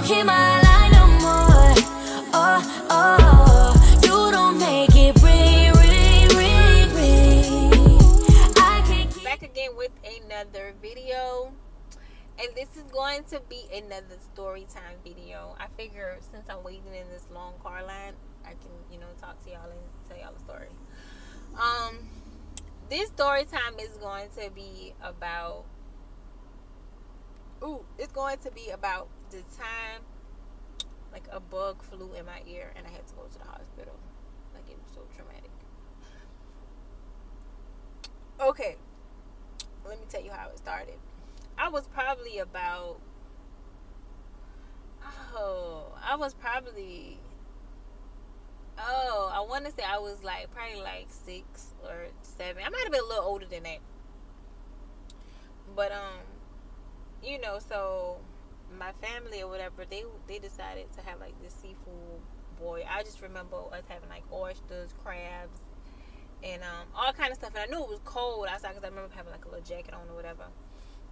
hear my line no more. Oh, oh, you don't make it ring, ring, ring, ring. I can't keep Back again with another video. And this is going to be another story time video. I figure since I'm waiting in this long car line, I can, talk to y'all and tell y'all a story. This story time is going to be about the time like a bug flew in my ear and I had to go to the hospital. Like, it was so traumatic. Okay, let me tell you how it started. I was probably about, I want to say I was probably 6 or 7. I might have been a little older than that. But, so my family or whatever, they decided to have this seafood boil. I just remember us having oysters, crabs, and all kind of stuff. And I knew it was cold outside because I remember having a little jacket on or whatever.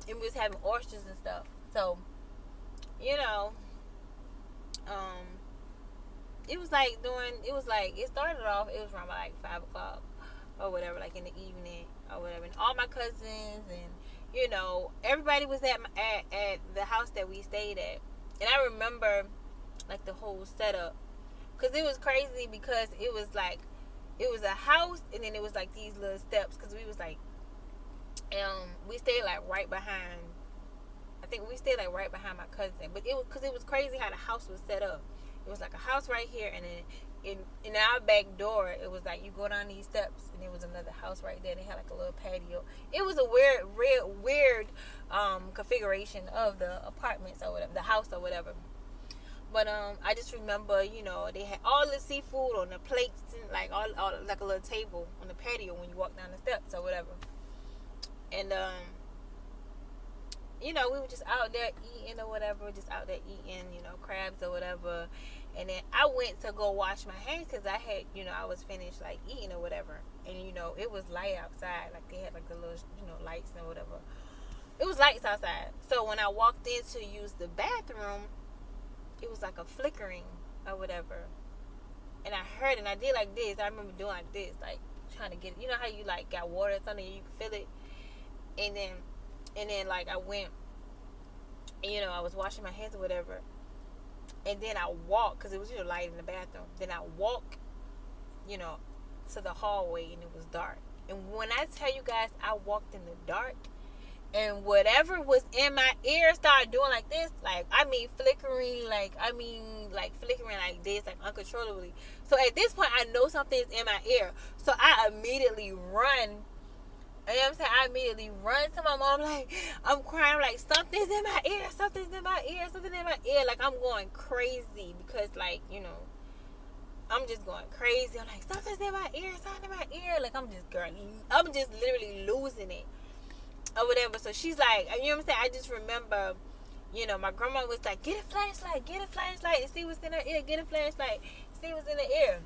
And we was having oysters and stuff. So, it started off, it was around 5 o'clock or whatever, in the evening or whatever. And all my cousins and, everybody was at the house that we stayed at. And I remember, the whole setup. Because it was crazy because it was it was a house and then it was these little steps. Because we was we stayed right behind, I think we stayed right behind my cousin. But it was crazy how the house was set up. It was a house right here, and then in our back door, it was you go down these steps, and there was another house right there. They had a little patio. It was a weird configuration of the apartments or whatever, the house or whatever. But I just remember, they had all the seafood on the plates and all a little table on the patio when you walk down the steps or whatever. And we were just out there eating or whatever, crabs or whatever. And then I went to go wash my hands because I had, I was finished eating or whatever. And it was light outside, they had the little, lights and whatever. It was lights outside. So when I walked in to use the bathroom, it was a flickering or whatever. And I heard, and I did this. I remember doing this, trying to get it. You know how you got water or something and you can feel it. And then I went, and, I was washing my hands or whatever. And then I walked, because it was, light in the bathroom. Then I walked, to the hallway, and it was dark. And when I tell you guys, I walked in the dark, and whatever was in my ear started doing this, flickering, flickering this, uncontrollably. So at this point, I know something's in my ear. So I immediately run. You know what I'm saying? I immediately run to my mom, I'm crying, I'm something's in my ear, something's in my ear, something in my ear. I'm going crazy because, I'm just going crazy. I'm something's in my ear, something in my ear. I'm just literally losing it or whatever. So she's you know what I'm saying? I just remember, my grandma was get a flashlight, and see what's in her ear, get a flashlight, see what's in the ear.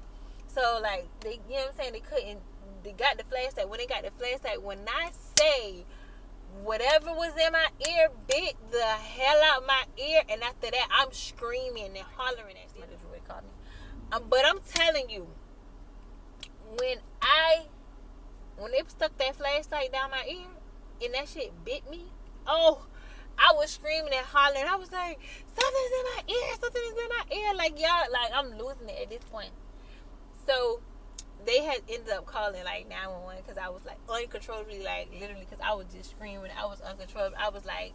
So, they, you know what I'm saying? They got the flashlight. When they got the flashlight, when I say whatever was in my ear bit the hell out my ear, and after that I'm screaming and hollering at them. That's what they call me. But I'm telling you, when they stuck that flashlight down my ear and that shit bit me, I was screaming and hollering. I was something's in my ear, something's in my ear. Y'all, I'm losing it at this point. So they had ended up calling 911 because I was uncontrollably, literally, because I was just screaming. I was uncontrollable. I was I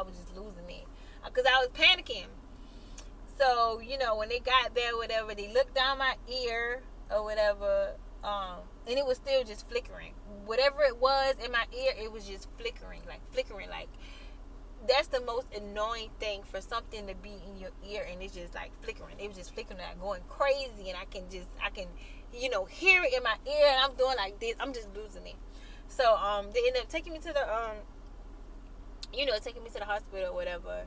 was just losing it because I was panicking. So when they got there, whatever, they looked down my ear or whatever, and it was still just flickering. Whatever it was in my ear, it was just flickering. That's the most annoying thing, for something to be in your ear and it's just flickering. It was just flickering, going crazy, and I can hear it in my ear, and I'm doing this. I'm just losing it. So they ended up taking me to the hospital or whatever,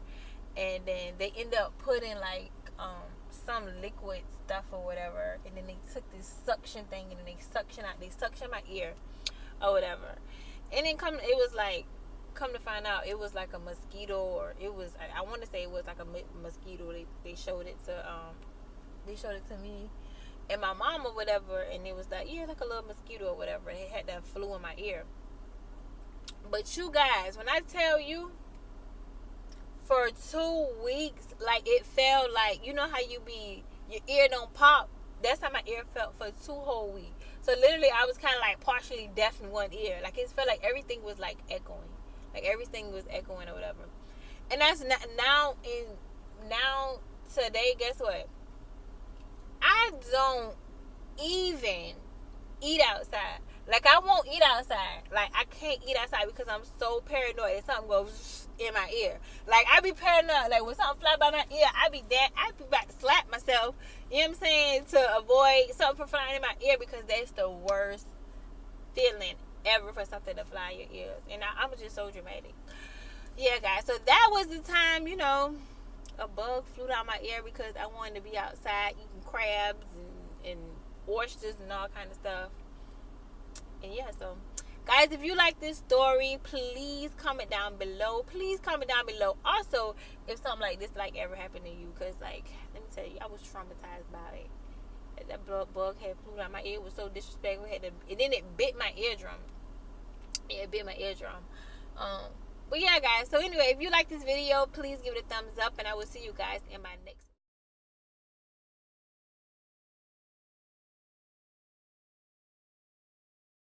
and then they end up putting some liquid stuff or whatever, and then they took this suction thing and then they suction my ear or whatever, and then it was come to find out, it was like a mosquito, or it was, I want to say it was like a mosquito. They showed it to me and my mom or whatever, and it was like, yeah, like a little mosquito or whatever. It had that flew in my ear. But you guys, when I tell you, for 2 weeks, like, it felt like, you know how your ear don't pop? That's how my ear felt for 2 whole weeks. So literally, I was kind of like partially deaf in one ear. Like, it felt like everything was like echoing. Like, everything was echoing or whatever. And that's not, now today, guess what? I don't even eat outside. Like, I won't eat outside. Like, I can't eat outside because I'm so paranoid that something goes in my ear. Like, I be paranoid. Like, when something fly by my ear, I be about to slap myself, you know what I'm saying, to avoid something from flying in my ear, because that's the worst feeling ever, for something to fly in your ears. And I'm just so dramatic. Yeah, guys. So that was the time, a bug flew down my ear because I wanted to be outside eating crabs and oysters and all kind of stuff. And yeah, so guys, if you like this story, please comment down below. Please comment down below. Also, if something like this ever happened to you, because like, let me tell you, I was traumatized by it. That bug had flew down my ear. It was so disrespectful. And then it bit my eardrum. Yeah, it bit my eardrum. But yeah, guys. So anyway, if you like this video, please give it a thumbs up, and I will see you guys in my next video.